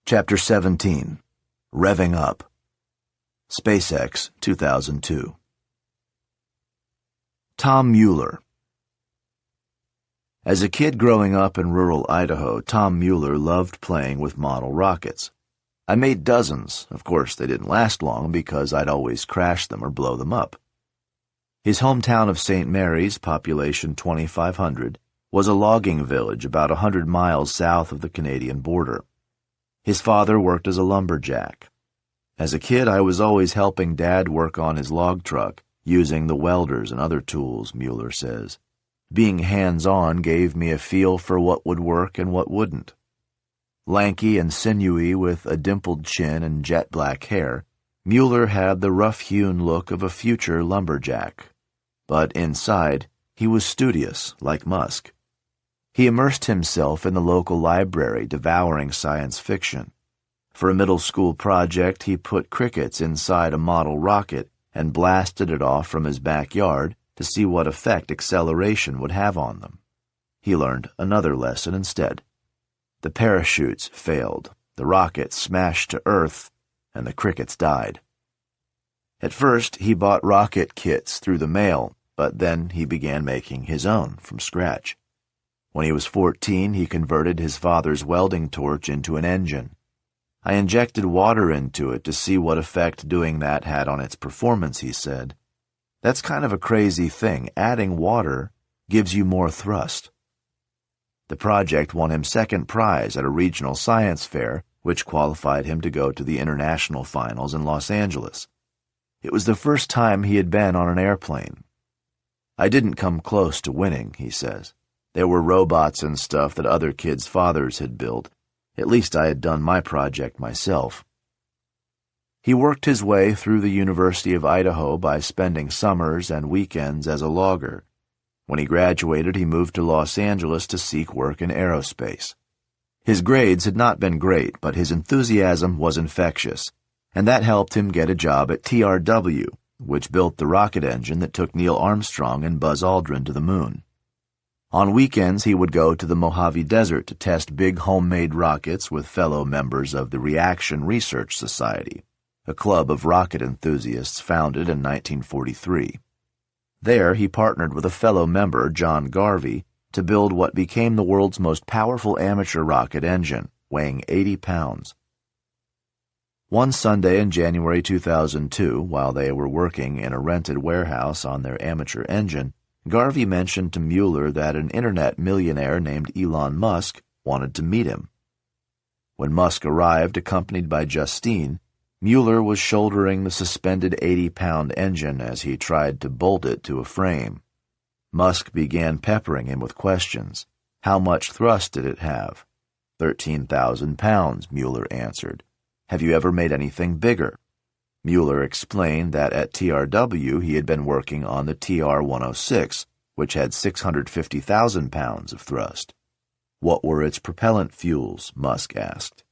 Chapter 17. Revving Up. SpaceX, 2002. Tom Mueller. As a kid growing up in rural Idaho, Tom Mueller loved playing with model rockets. I made dozens. Of course, they didn't last long because I'd always crash them or blow them up. His hometown of St. Mary's, population 2,500, was a logging village about 100 miles south of the Canadian border. His father worked as a lumberjack. As a kid, I was always helping Dad work on his log truck, using the welders and other tools, Mueller says. Being hands-on gave me a feel for what would work and what wouldn't. Lanky and sinewy with a dimpled chin and jet-black hair, Mueller had the rough-hewn look of a future lumberjack. But inside, he was studious, like Musk. He immersed himself in the local library, devouring science fiction. For a middle school project, he put crickets inside a model rocket and blasted it off from his backyard to see what effect acceleration would have on them. He learned another lesson instead. The parachutes failed, the rocket smashed to Earth, and the crickets died. At first, he bought rocket kits through the mail, but then he began making his own from scratch. When he was 14, he converted his father's welding torch into an engine. I injected water into it to see what effect doing that had on its performance, he said. That's kind of a crazy thing. Adding water gives you more thrust. The project won him second prize at a regional science fair, which qualified him to go to the international finals in Los Angeles. It was the first time he had been on an airplane. I didn't come close to winning, he says. There were robots and stuff that other kids' fathers had built. At least I had done my project myself. He worked his way through the University of Idaho by spending summers and weekends as a logger. When he graduated, he moved to Los Angeles to seek work in aerospace. His grades had not been great, but his enthusiasm was infectious, and that helped him get a job at TRW, which built the rocket engine that took Neil Armstrong and Buzz Aldrin to the moon. On weekends, he would go to the Mojave Desert to test big homemade rockets with fellow members of the Reaction Research Society, a club of rocket enthusiasts founded in 1943. There, he partnered with a fellow member, John Garvey, to build what became the world's most powerful amateur rocket engine, weighing 80 pounds. One Sunday in January 2002, while they were working in a rented warehouse on their amateur engine, Garvey mentioned to Mueller that an internet millionaire named Elon Musk wanted to meet him. When Musk arrived, accompanied by Justine, Mueller was shouldering the suspended 80-pound engine as he tried to bolt it to a frame. Musk began peppering him with questions. How much thrust did it have? 13,000 pounds, Mueller answered. Have you ever made anything bigger? Mueller explained that at TRW he had been working on the TR-106, which had 650,000 pounds of thrust. What were its propellant fuels? Musk asked.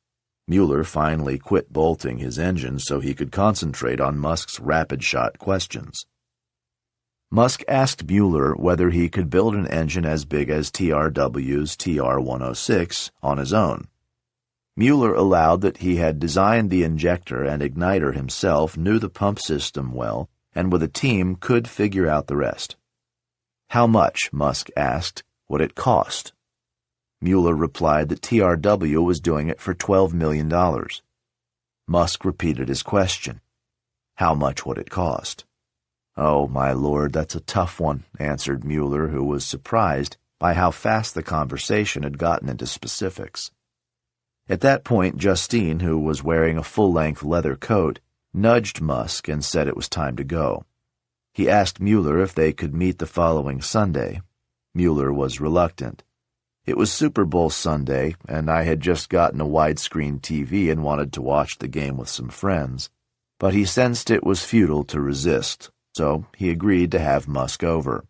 Mueller finally quit bolting his engine so he could concentrate on Musk's rapid-shot questions. Musk asked Mueller whether he could build an engine as big as TRW's TR-106 on his own. Mueller allowed that he had designed the injector and igniter himself, knew the pump system well, and with a team could figure out the rest. How much, Musk asked, would it cost? Mueller replied that TRW was doing it for $12 million. Musk repeated his question. How much would it cost? Oh, my lord, that's a tough one, answered Mueller, who was surprised by how fast the conversation had gotten into specifics. At that point, Justine, who was wearing a full-length leather coat, nudged Musk and said it was time to go. He asked Mueller if they could meet the following Sunday. Mueller was reluctant. It was Super Bowl Sunday, and I had just gotten a widescreen TV and wanted to watch the game with some friends. But he sensed it was futile to resist, so he agreed to have Musk over.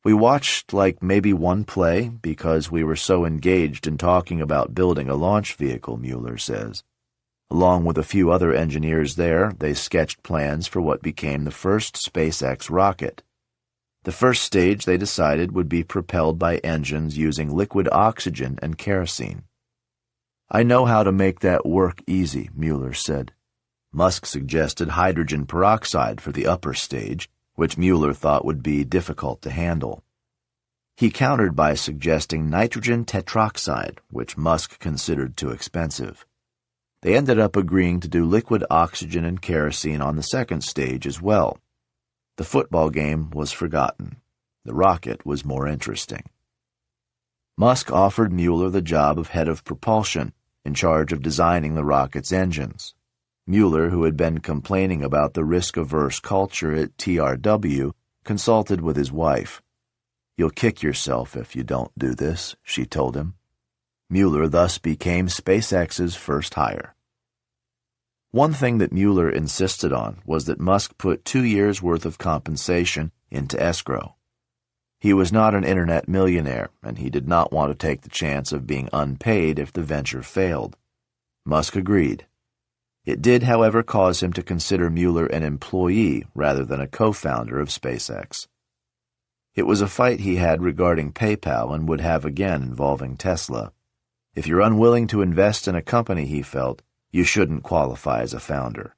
We watched like maybe one play because we were so engaged in talking about building a launch vehicle, Mueller says. Along with a few other engineers there, they sketched plans for what became the first SpaceX rocket. The first stage, they decided, would be propelled by engines using liquid oxygen and kerosene. I know how to make that work easy, Mueller said. Musk suggested hydrogen peroxide for the upper stage, which Mueller thought would be difficult to handle. He countered by suggesting nitrogen tetroxide, which Musk considered too expensive. They ended up agreeing to do liquid oxygen and kerosene on the second stage as well. The football game was forgotten. The rocket was more interesting. Musk offered Mueller the job of head of propulsion, in charge of designing the rocket's engines. Mueller, who had been complaining about the risk-averse culture at TRW, consulted with his wife. "You'll kick yourself if you don't do this," she told him. Mueller thus became SpaceX's first hire. One thing that Mueller insisted on was that Musk put 2 years' worth of compensation into escrow. He was not an internet millionaire, and he did not want to take the chance of being unpaid if the venture failed. Musk agreed. It did, however, cause him to consider Mueller an employee rather than a co-founder of SpaceX. It was a fight he had regarding PayPal and would have again involving Tesla. If you're unwilling to invest in a company, he felt, you shouldn't qualify as a founder.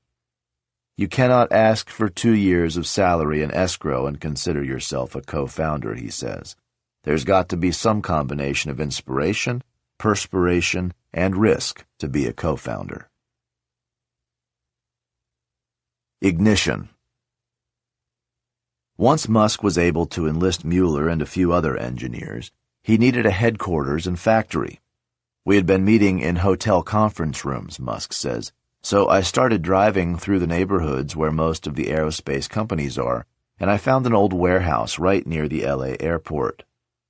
You cannot ask for 2 years of salary in escrow and consider yourself a co-founder, he says. There's got to be some combination of inspiration, perspiration, and risk to be a co-founder. Ignition. Once Musk was able to enlist Mueller and a few other engineers, he needed a headquarters and factory. We had been meeting in hotel conference rooms, Musk says, so I started driving through the neighborhoods where most of the aerospace companies are, and I found an old warehouse right near the LA airport.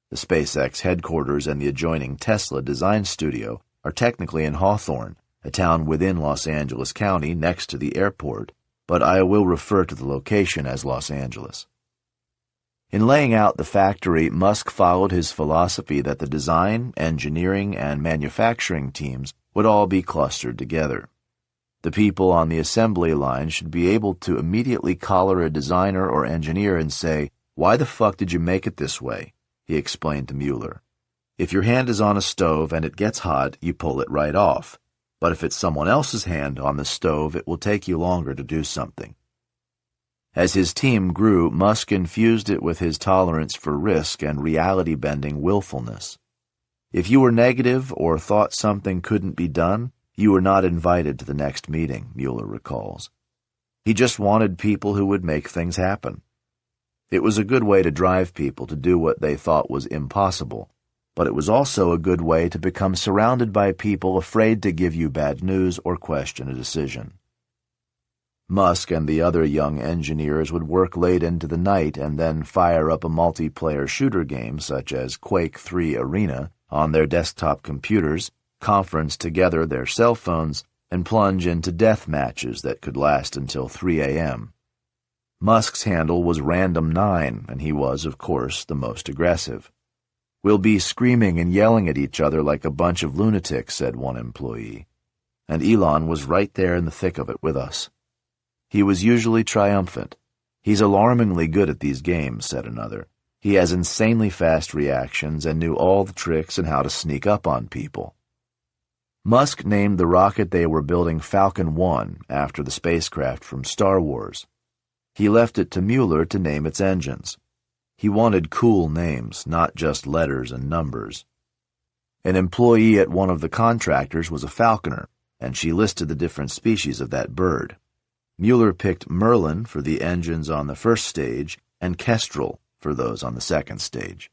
The SpaceX headquarters and the adjoining Tesla design studio are technically in Hawthorne, a town within Los Angeles County next to the airport, but I will refer to the location as Los Angeles. In laying out the factory, Musk followed his philosophy that the design, engineering, and manufacturing teams would all be clustered together. The people on the assembly line should be able to immediately collar a designer or engineer and say, "Why the fuck did you make it this way?" he explained to Mueller. "If your hand is on a stove and it gets hot, you pull it right off. But if it's someone else's hand on the stove, it will take you longer to do something." As his team grew, Musk infused it with his tolerance for risk and reality-bending willfulness. If you were negative or thought something couldn't be done, you were not invited to the next meeting, Mueller recalls. He just wanted people who would make things happen. It was a good way to drive people to do what they thought was impossible, but it was also a good way to become surrounded by people afraid to give you bad news or question a decision. Musk and the other young engineers would work late into the night and then fire up a multiplayer shooter game such as Quake 3 Arena on their desktop computers, conference together their cell phones, and plunge into death matches that could last until 3 a.m. Musk's handle was Random 9, and he was, of course, the most aggressive. "We'll be screaming and yelling at each other like a bunch of lunatics," said one employee. And Elon was right there in the thick of it with us. He was usually triumphant. "He's alarmingly good at these games," said another. "He has insanely fast reactions and knew all the tricks and how to sneak up on people." Musk named the rocket they were building Falcon 1 after the spacecraft from Star Wars. He left it to Mueller to name its engines. He wanted cool names, not just letters and numbers. An employee at one of the contractors was a falconer, and she listed the different species of that bird. Mueller picked Merlin for the engines on the first stage and Kestrel for those on the second stage.